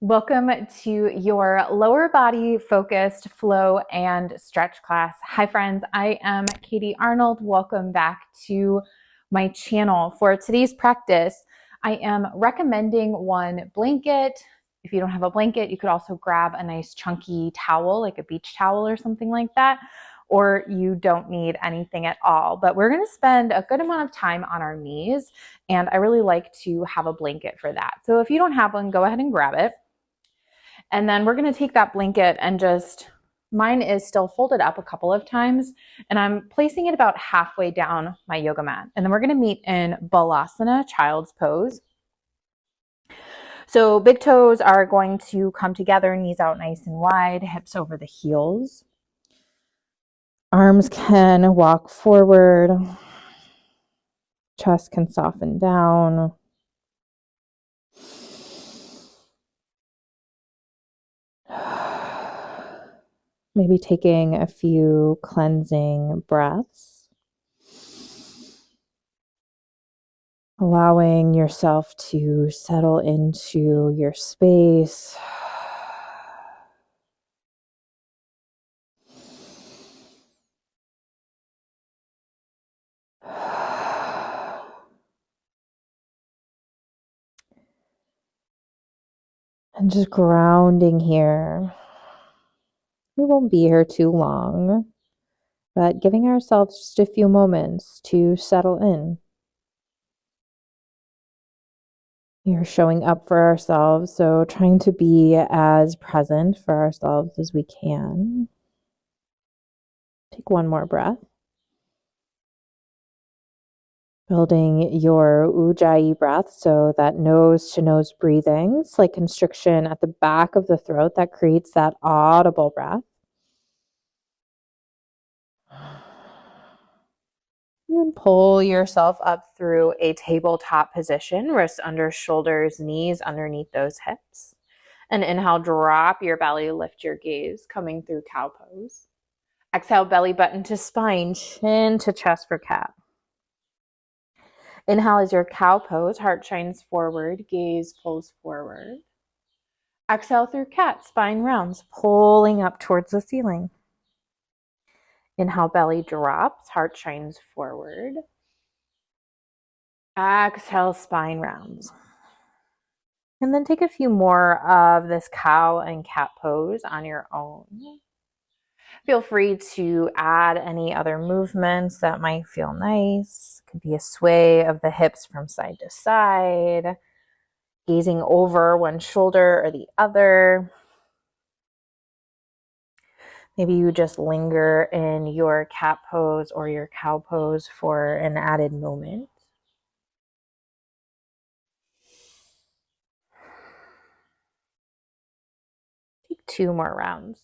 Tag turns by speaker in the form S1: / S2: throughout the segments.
S1: Welcome to your lower body focused flow and stretch class. Hi friends, I am Katie Arnold. Welcome back to my channel. For today's practice, I am recommending one blanket. If you don't have a blanket, you could also grab a nice chunky towel, like a beach towel or something like that, or you don't need anything at all. But we're going to spend a good amount of time on our knees, and I really like to have a blanket for that. So if you don't have one, go ahead and grab it. And then we're going to take that blanket and mine is still folded up a couple of times, and I'm placing it about halfway down my yoga mat. And then we're going to meet in Balasana, child's pose. So big toes are going to come together, knees out nice and wide, hips over the heels. Arms can walk forward. Chest can soften down. Maybe taking a few cleansing breaths. Allowing yourself to settle into your space. And just grounding here. We won't be here too long, but giving ourselves just a few moments to settle in. We're showing up for ourselves, so trying to be as present for ourselves as we can. Take one more breath. Building your ujjayi breath, so that nose to nose breathing, slight constriction at the back of the throat that creates that audible breath. And then pull yourself up through a tabletop position, wrists under shoulders, knees underneath those hips. And inhale, drop your belly, lift your gaze, coming through cow pose. Exhale, belly button to spine, chin to chest for cat. Inhale is your cow pose, heart shines forward, gaze pulls forward. Exhale through cat, spine rounds, pulling up towards the ceiling. Inhale, belly drops, heart shines forward. Exhale, spine rounds. And then take a few more of this cow and cat pose on your own. Feel free to add any other movements that might feel nice. It could be a sway of the hips from side to side, gazing over one shoulder or the other. Maybe you just linger in your cat pose or your cow pose for an added moment. Take 2 more rounds.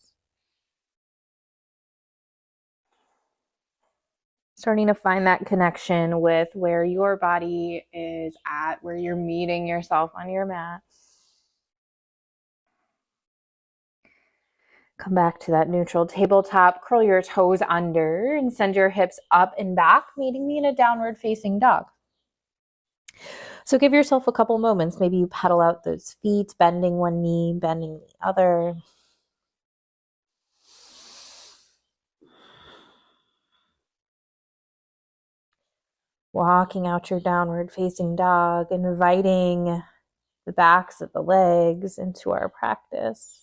S1: Starting to find that connection with where your body is at, where you're meeting yourself on your mat. Come back to that neutral tabletop, curl your toes under and send your hips up and back, meeting me in a downward facing dog. So give yourself a couple moments. Maybe you pedal out those feet, bending one knee, bending the other. Walking out your downward facing dog, inviting the backs of the legs into our practice.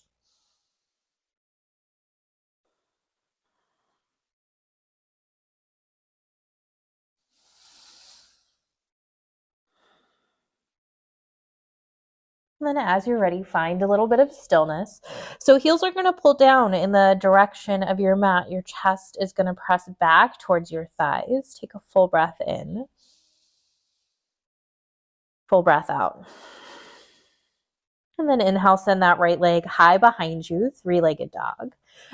S1: And then as you're ready, find a little bit of stillness. So heels are going to pull down in the direction of your mat. Your chest is going to press back towards your thighs. Take a full breath in. Full breath out. And then inhale, send that right leg high behind you, three-legged dog.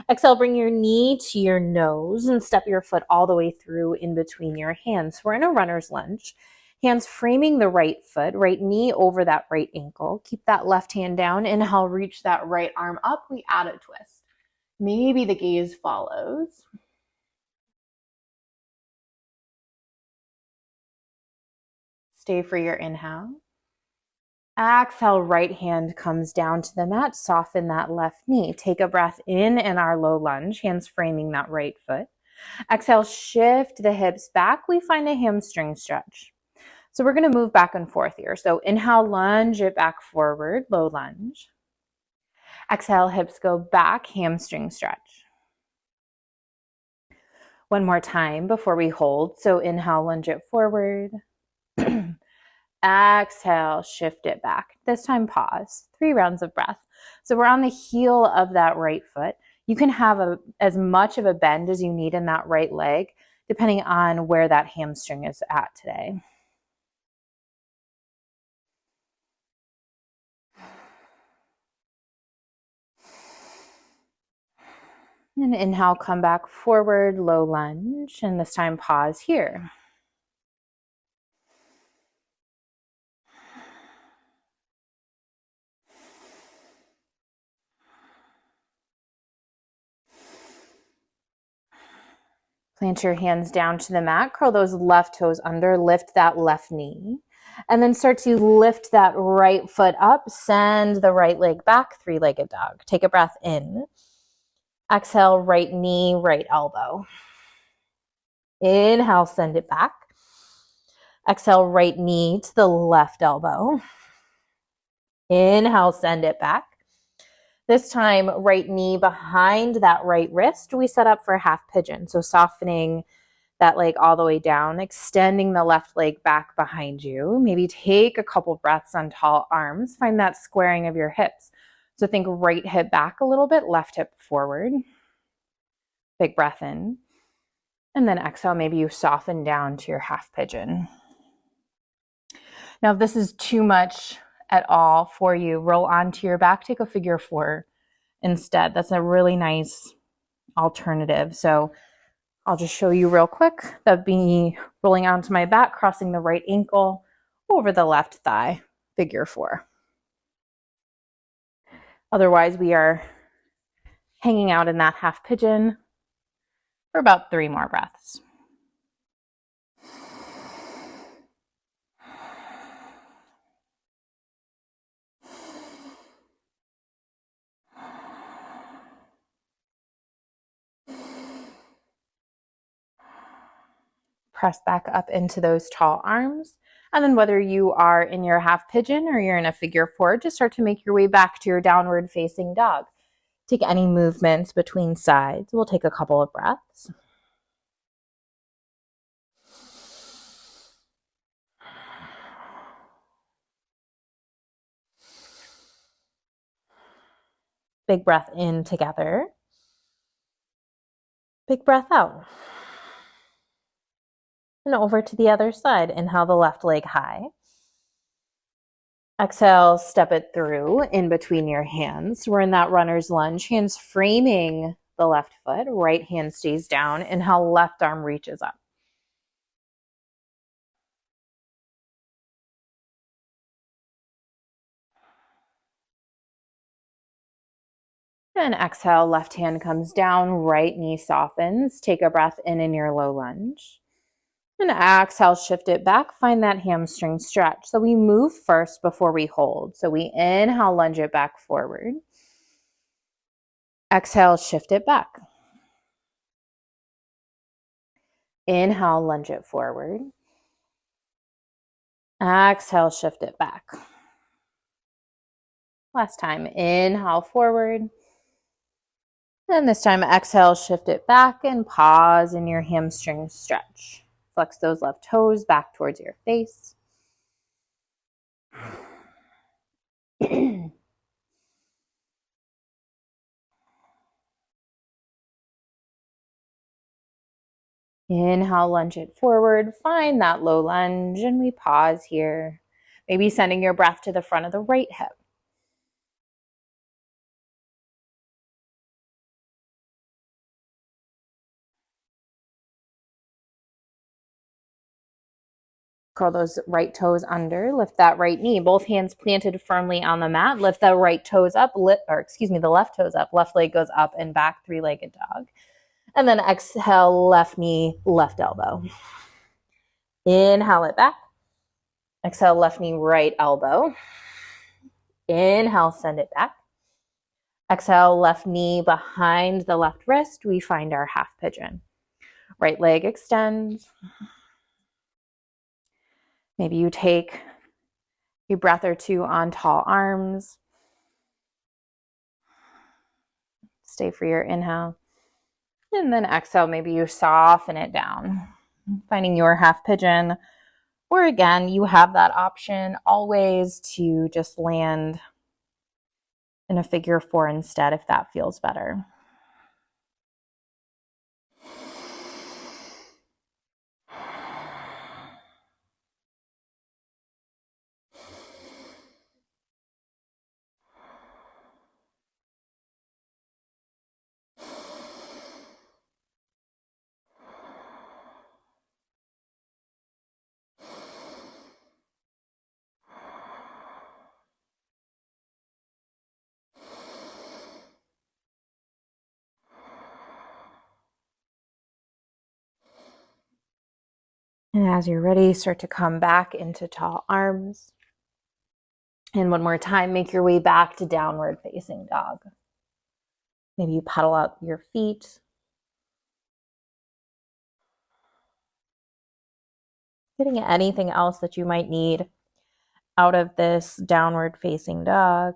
S1: Exhale, bring your knee to your nose and step your foot all the way through in between your hands. We're in a runner's lunge. Hands framing the right foot, right knee over that right ankle. Keep that left hand down. Inhale, reach that right arm up. We add a twist. Maybe the gaze follows. Stay for your inhale. Exhale, right hand comes down to the mat. Soften that left knee. Take a breath in our low lunge, hands framing that right foot. Exhale, shift the hips back. We find a hamstring stretch. So we're going to move back and forth here. So inhale, lunge it back forward, low lunge. Exhale, hips go back, hamstring stretch. One more time before we hold. So inhale, lunge it forward. Exhale, shift it back. This time pause. 3 rounds of breath. So we're on the heel of that right foot. You can have as much of a bend as you need in that right leg, depending on where that hamstring is at today. And inhale, come back forward, low lunge, and this time pause here. Plant your hands down to the mat, curl those left toes under, lift that left knee, and then start to lift that right foot up, send the right leg back, 3-legged dog. Take a breath in. Exhale, right knee, right elbow. Inhale, send it back. Exhale, right knee to the left elbow. Inhale, send it back. This time, right knee behind that right wrist. We set up for half pigeon. So softening that leg all the way down, extending the left leg back behind you. Maybe take a couple breaths on tall arms. Find that squaring of your hips. So think right hip back a little bit, left hip forward. Big breath in. And then exhale, maybe you soften down to your half pigeon. Now, if this is too much at all for you, roll onto your back, take a figure 4 instead. That's a really nice alternative. So I'll just show you real quick. That'd be rolling onto my back, crossing the right ankle over the left thigh, figure 4. Otherwise, we are hanging out in that half pigeon for about 3 more breaths. Press back up into those tall arms. And then whether you are in your half pigeon or you're in a figure 4, just start to make your way back to your downward facing dog. Take any movements between sides. We'll take a couple of breaths. Big breath in together. Big breath out. And over to the other side. Inhale the left leg high. Exhale, step it through in between your hands. We're in that runner's lunge. Hands framing the left foot. Right hand stays down. Inhale, left arm reaches up. And exhale, left hand comes down, right knee softens. Take a breath in your low lunge. And exhale, shift it back. Find that hamstring stretch. So we move first before we hold. So we inhale, lunge it back forward. Exhale, shift it back. Inhale, lunge it forward. Exhale, shift it back. Last time, inhale forward. And this time, exhale, shift it back and pause in your hamstring stretch. Flex those left toes back towards your face. Inhale, lunge it forward. Find that low lunge and we pause here. Maybe sending your breath to the front of the right hip. Curl those right toes under, lift that right knee, both hands planted firmly on the mat, lift the right toes up, the left toes up, left leg goes up and back, 3-legged dog. And then exhale, left knee, left elbow. Inhale it back. Exhale, left knee, right elbow. Inhale, send it back. Exhale, left knee behind the left wrist. We find our half pigeon. Right leg extends. Maybe you take a breath or two on tall arms. Stay for your inhale. And then exhale, maybe you soften it down, finding your half pigeon. Or again, you have that option always to just land in a figure four instead if that feels better. And as you're ready, start to come back into tall arms. And one more time, make your way back to downward facing dog. Maybe you pedal out your feet. Getting anything else that you might need out of this downward facing dog.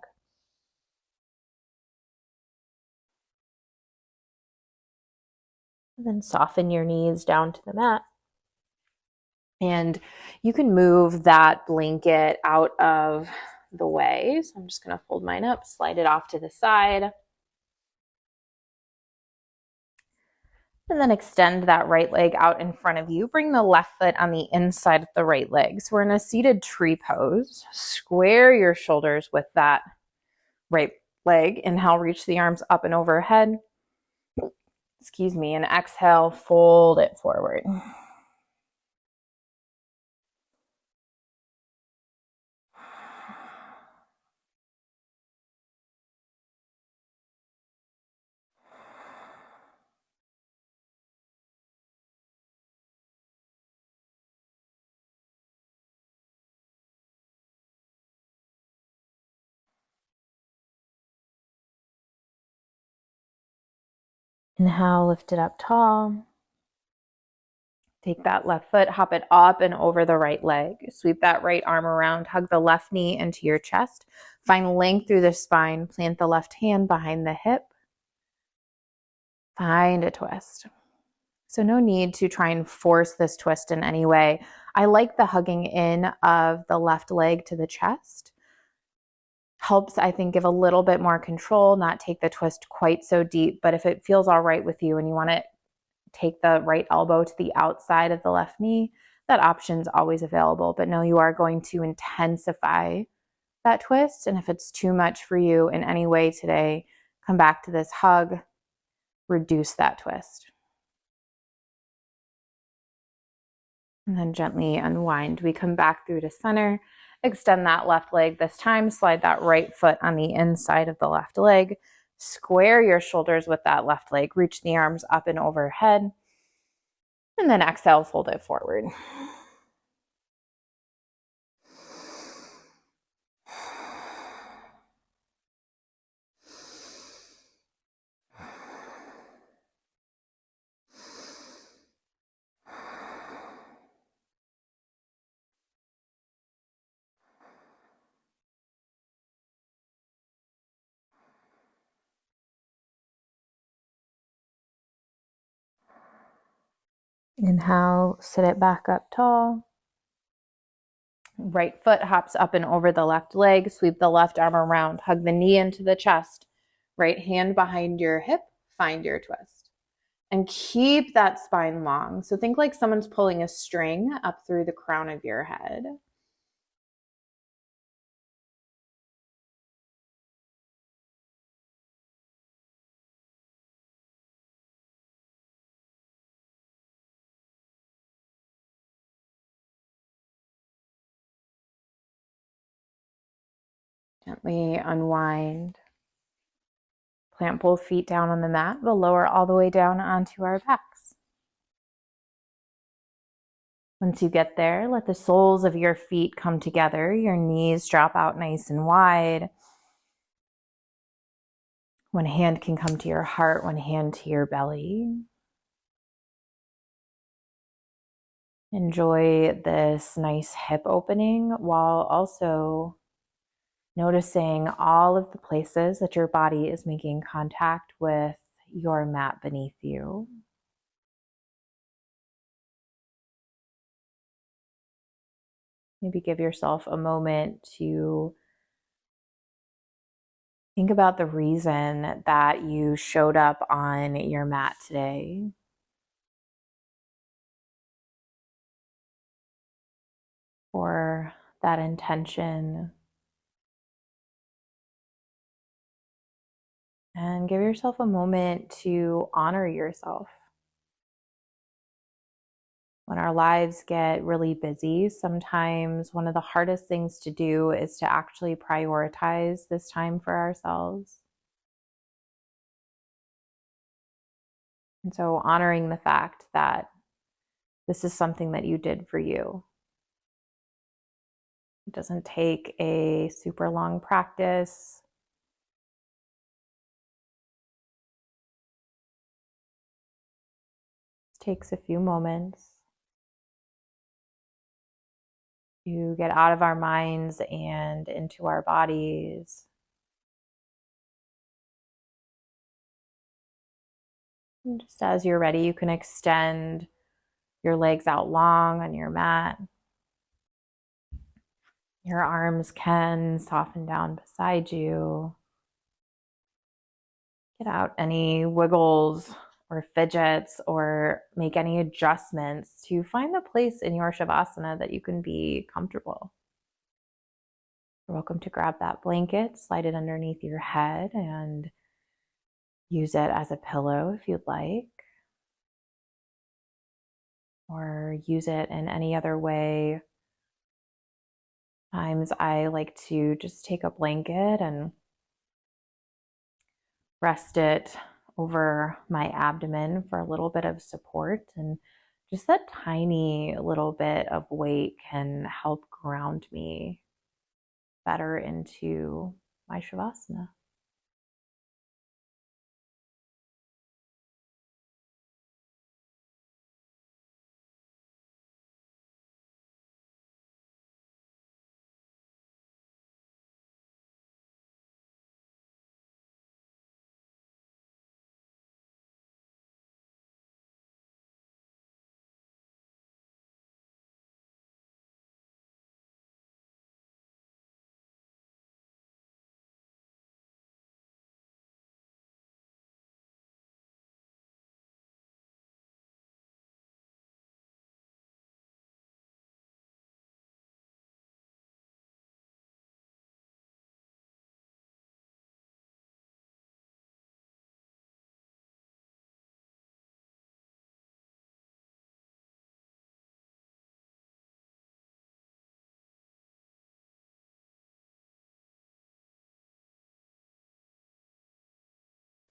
S1: And then soften your knees down to the mat. And you can move that blanket out of the way. So I'm just going to fold mine up, slide it off to the side. And then extend that right leg out in front of you. Bring the left foot on the inside of the right leg. So we're in a seated tree pose. Square your shoulders with that right leg. Inhale, reach the arms up and overhead. Excuse me. And exhale, fold it forward. Inhale, lift it up tall. Take that left foot, hop it up and over the right leg. Sweep that right arm around, hug the left knee into your chest. Find length through the spine. Plant the left hand behind the hip. Find a twist. So no need to try and force this twist in any way. I like the hugging in of the left leg to the chest. Helps, I think, give a little bit more control, not take the twist quite so deep. But if it feels all right with you and you want to take the right elbow to the outside of the left knee, that option's always available. But no, you are going to intensify that twist. And if it's too much for you in any way today, come back to this hug, reduce that twist. And then gently unwind. We come back through to center. Extend that left leg this time. Slide that right foot on the inside of the left leg. Square your shoulders with that left leg. Reach the arms up and overhead. And then exhale, fold it forward. Inhale, sit it back up tall. Right foot hops up and over the left leg. Sweep the left arm around. Hug the knee into the chest. Right hand behind your hip. Find your twist. And keep that spine long. So think like someone's pulling a string up through the crown of your head. Gently unwind. Plant both feet down on the mat. We'll lower all the way down onto our backs. Once you get there, let the soles of your feet come together. Your knees drop out nice and wide. One hand can come to your heart, one hand to your belly. Enjoy this nice hip opening while also noticing all of the places that your body is making contact with your mat beneath you. Maybe give yourself a moment to think about the reason that you showed up on your mat today. Or that intention. And give yourself a moment to honor yourself. When our lives get really busy, sometimes one of the hardest things to do is to actually prioritize this time for ourselves. And so honoring the fact that this is something that you did for you. It doesn't take a super long practice. It takes a few moments to get out of our minds and into our bodies. And just as you're ready, you can extend your legs out long on your mat. Your arms can soften down beside you. Get out any wiggles or fidgets or make any adjustments to find the place in your Shavasana that you can be comfortable. You're welcome to grab that blanket, slide it underneath your head, and use it as a pillow if you'd like. Or use it in any other way. Sometimes I like to just take a blanket and rest it over my abdomen for a little bit of support, and just that tiny little bit of weight can help ground me better into my Shavasana.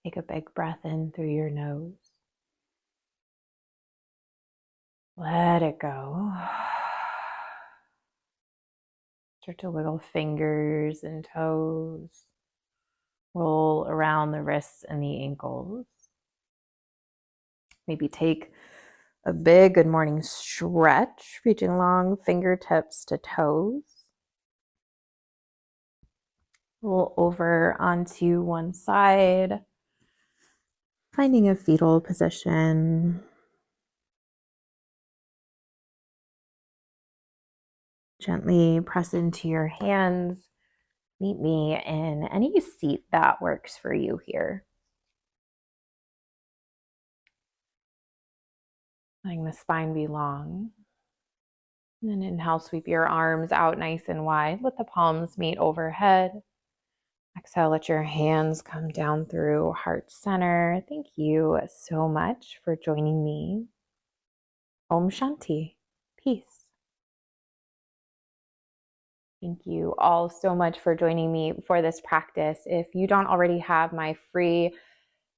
S1: Take a big breath in through your nose. Let it go. Start to wiggle fingers and toes. Roll around the wrists and the ankles. Maybe take a big good morning stretch, reaching along fingertips to toes. Roll over onto one side, finding a fetal position. Gently press into your hands. Meet me in any seat that works for you here. Letting the spine be long. And then inhale, sweep your arms out nice and wide. Let the palms meet overhead. Exhale, let your hands come down through heart center. Thank you so much for joining me. Om Shanti. Peace. Thank you all so much for joining me for this practice. If you don't already have my free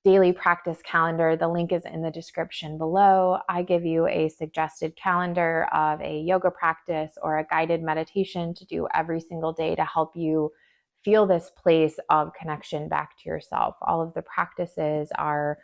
S1: daily practice calendar, the link is in the description below. I give you a suggested calendar of a yoga practice or a guided meditation to do every single day to help you feel this place of connection back to yourself. All of the practices are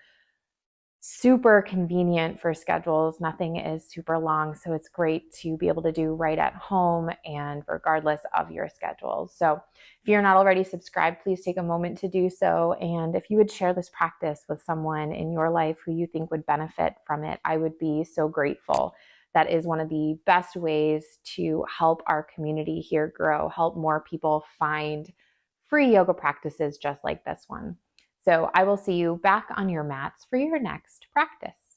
S1: super convenient for schedules. Nothing is super long, so it's great to be able to do right at home and regardless of your schedule. So if you're not already subscribed, please take a moment to do so. And if you would share this practice with someone in your life who you think would benefit from it, I would be so grateful. That is one of the best ways to help our community here grow, help more people find free yoga practices just like this one. So I will see you back on your mats for your next practice.